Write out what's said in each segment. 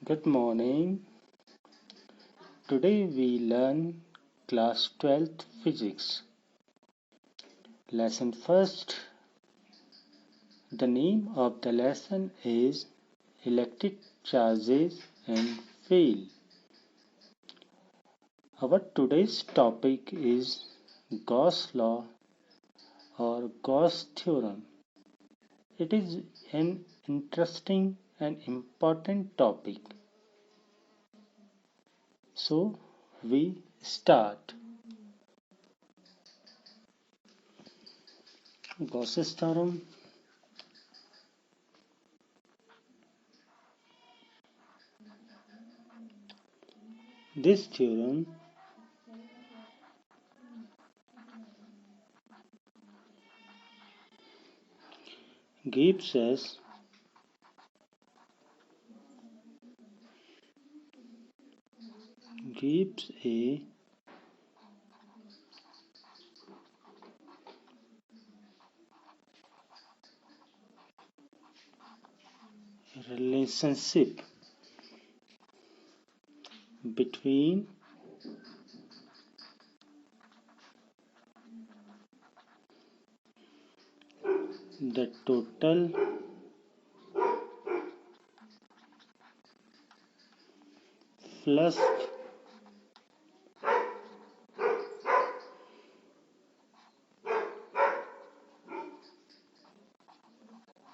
Good morning. Today we learn class 12th physics. Lesson first. The name of the lesson is electric charges and field. Our today's topic is Gauss law or Gauss theorem. It is an interesting and important topic. So we start. Gauss's theorem. This theorem gives us a relationship between the total flux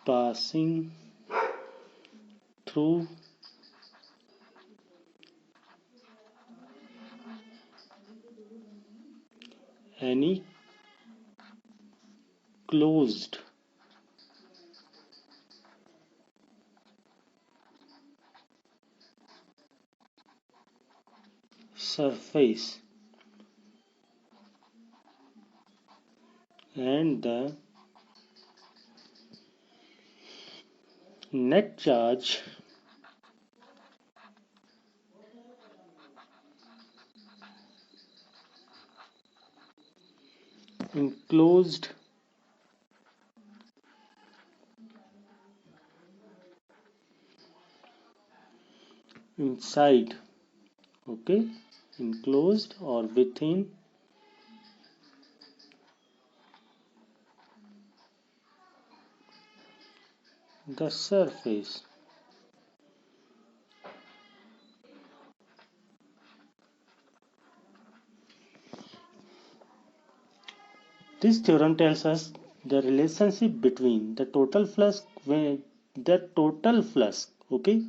passing through any closed surface, and the net charge enclosed inside, okay, enclosed or within the surface. This theorem tells us the relationship between the total flux, okay,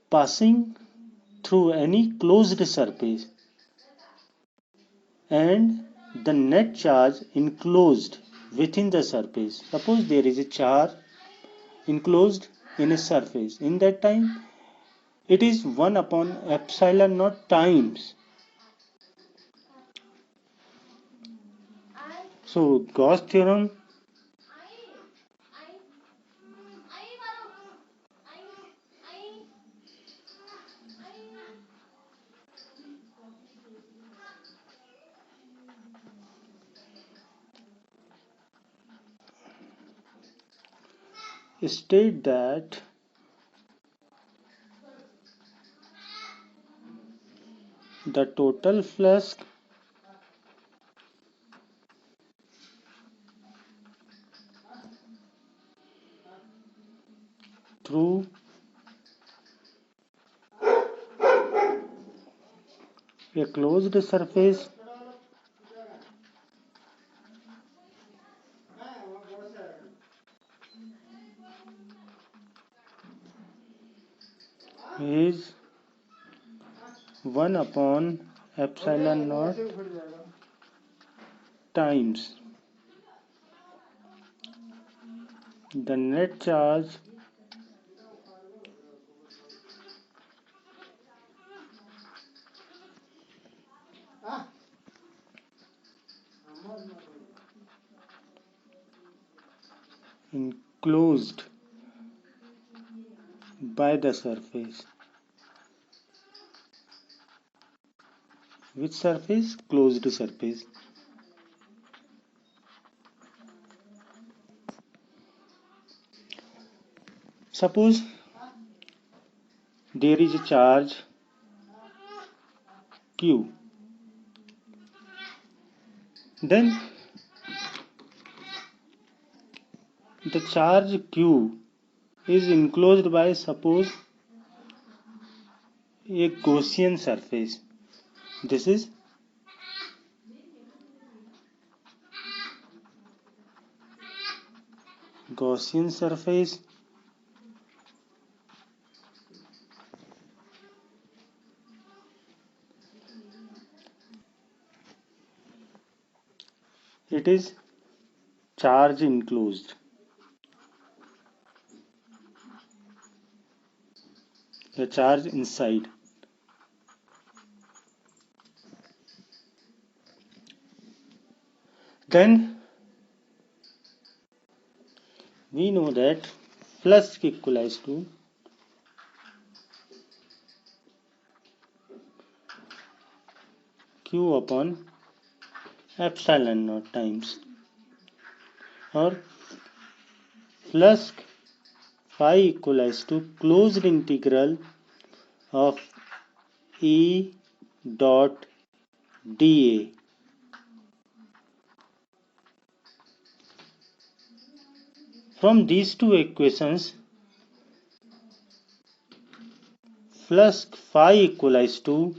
passing through any closed surface and the net charge enclosed within the surface. Suppose there is a charge enclosed in a surface. In that time, it is 1 upon epsilon naught times. So Gauss theorem state that the total flux through a closed surface is 1 upon epsilon naught times the net charge enclosed by the surface. Which surface? Closed surface. Suppose there is a charge Q. Then the charge Q is enclosed by, suppose, a Gaussian surface. This is Gaussian surface. It is charge enclosed. The charge inside. Then we know that flux equals to Q upon epsilon naught times, or flux phi equals to closed integral of E dot dA. From these two equations, flux phi equals to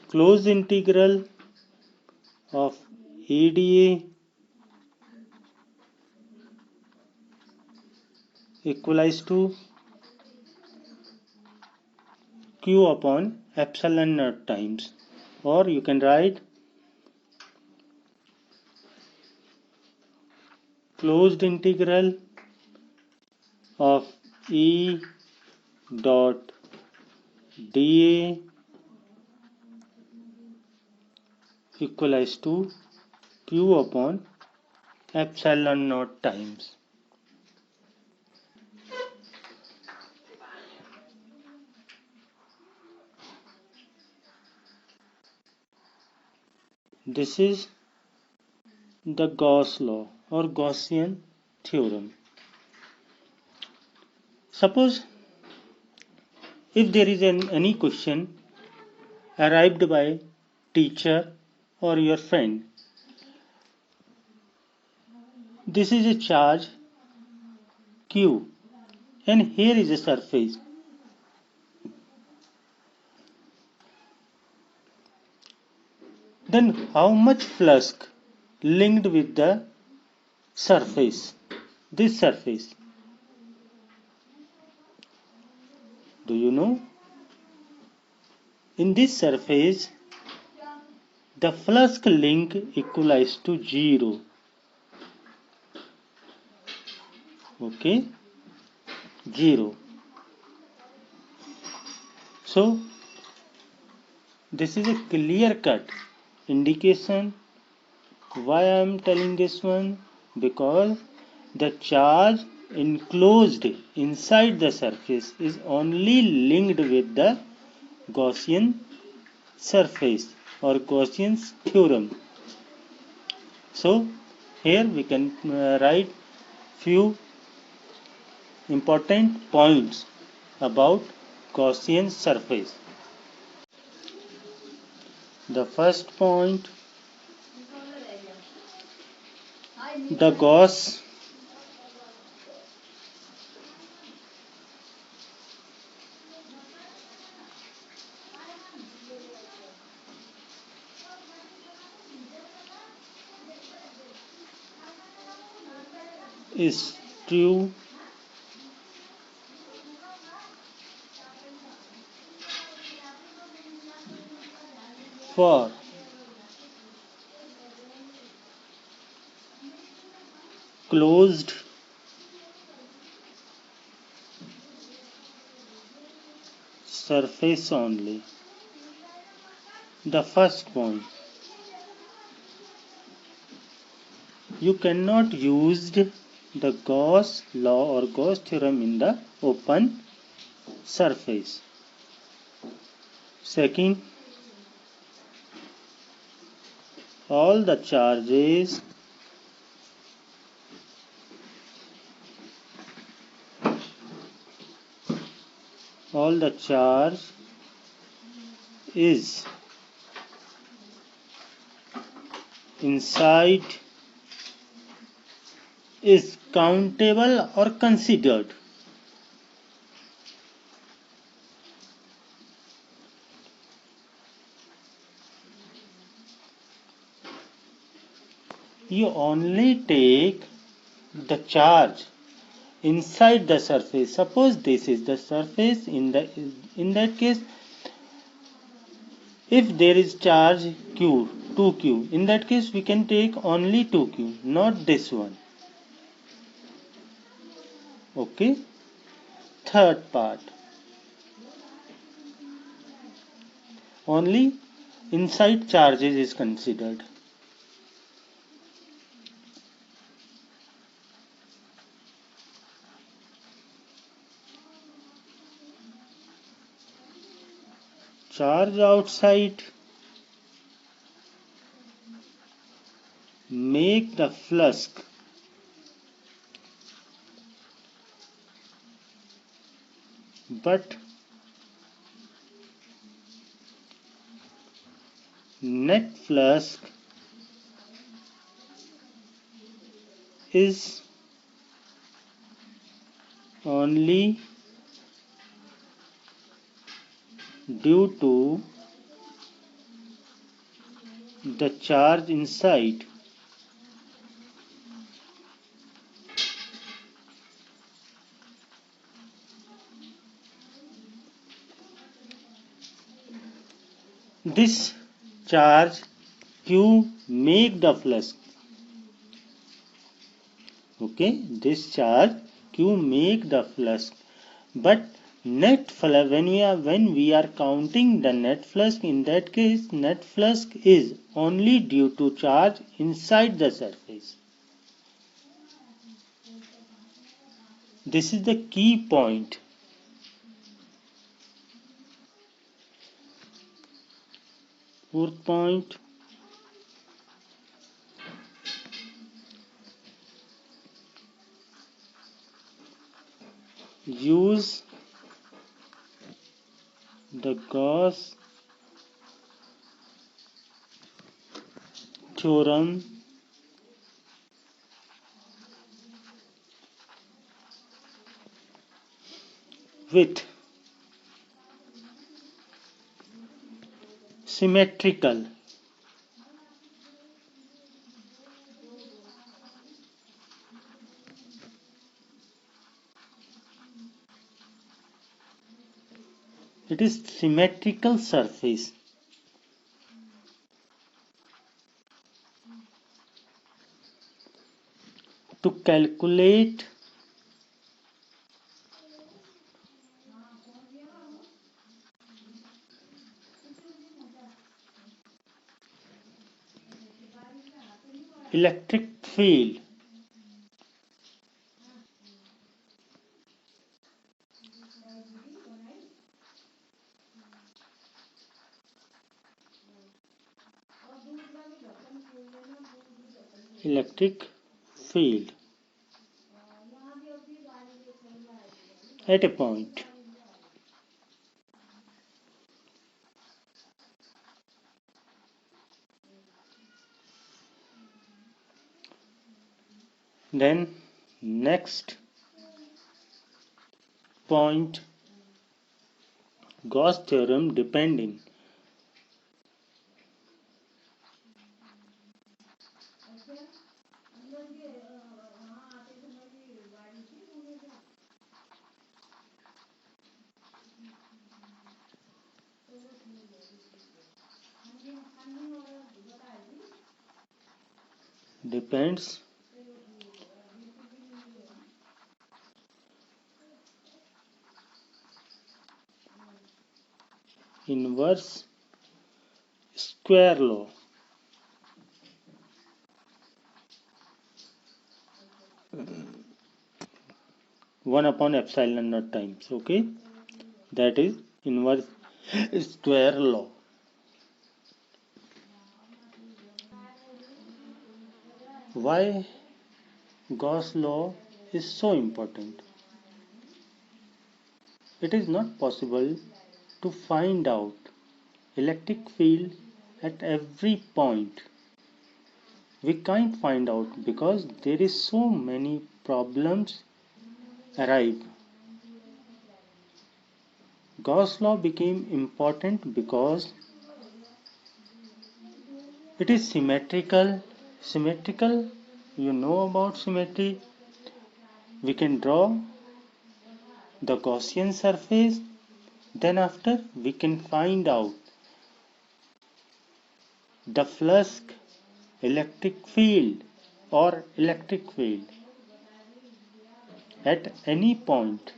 closed integral of EdA equals to Q upon epsilon naught times, or you can write closed integral of E dot dA equals to Q upon epsilon naught times. This is the Gauss law or Gaussian theorem. Suppose if there is any question arrived by teacher or your friend, this is a charge Q and here is a surface. Then how much flux linked with the surface, this surface? Do you know? In this surface, the flux link equals to 0. Okay, 0. So this is a clear cut indication. Why I am telling this one? Because the charge enclosed inside the surface is only linked with the Gaussian surface or Gaussian's theorem. So here we can write few important points about Gaussian surface. The first point, the Gauss is true for closed surface only. The first point, you cannot use the Gauss law or Gauss theorem in the open surface. Second, all the charges all the charge is inside is countable or considered. You only take the charge inside the surface. Suppose this is the surface. In that case, if there is charge q, 2q, in that case we can take only 2q, not this one. Okay. Third part, only inside charges is considered. Charge outside make the flask but net flask is only due to the charge inside. This charge q make the flask. Okay, this charge q make the flask, but net flask, when we are counting the net flask, in that case net flask is only due to charge inside the surface. This is the key point. Fourth point, use the Gauss theorem with symmetrical it is symmetrical surface to calculate electric field. Electric field at a point. Then next point, Gauss theorem depending. Depends inverse square law. 1 upon epsilon naught times. Okay, that is inverse square law. Why Gauss law is so important? it is not possible to find out electric field at every point. We can't find out because there is so many problems arrive. Gauss law became important because it is symmetrical. Symmetrical, you know about symmetry. We can draw the Gaussian surface, then after we can find out the flux electric field or electric field at any point.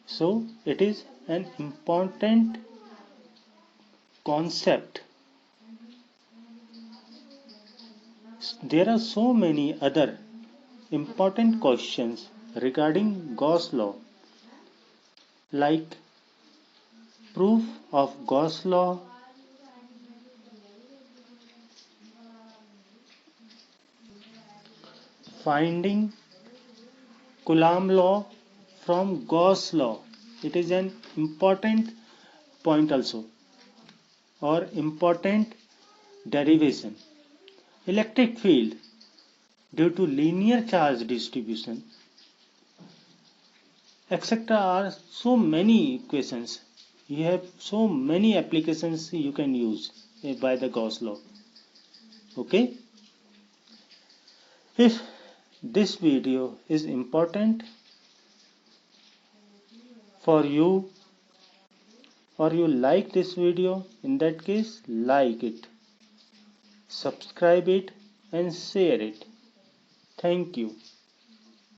So it is an important concept. There are so many other important questions regarding Gauss law, like proof of Gauss law, finding Coulomb law from Gauss law. It is an important point also, or important derivation. Electric field due to linear charge distribution, etc. are so many equations. You have so many applications you can use by the Gauss law. Okay. If this video is important for you or you like this video, in that case like it, subscribe it and share it. Thank you.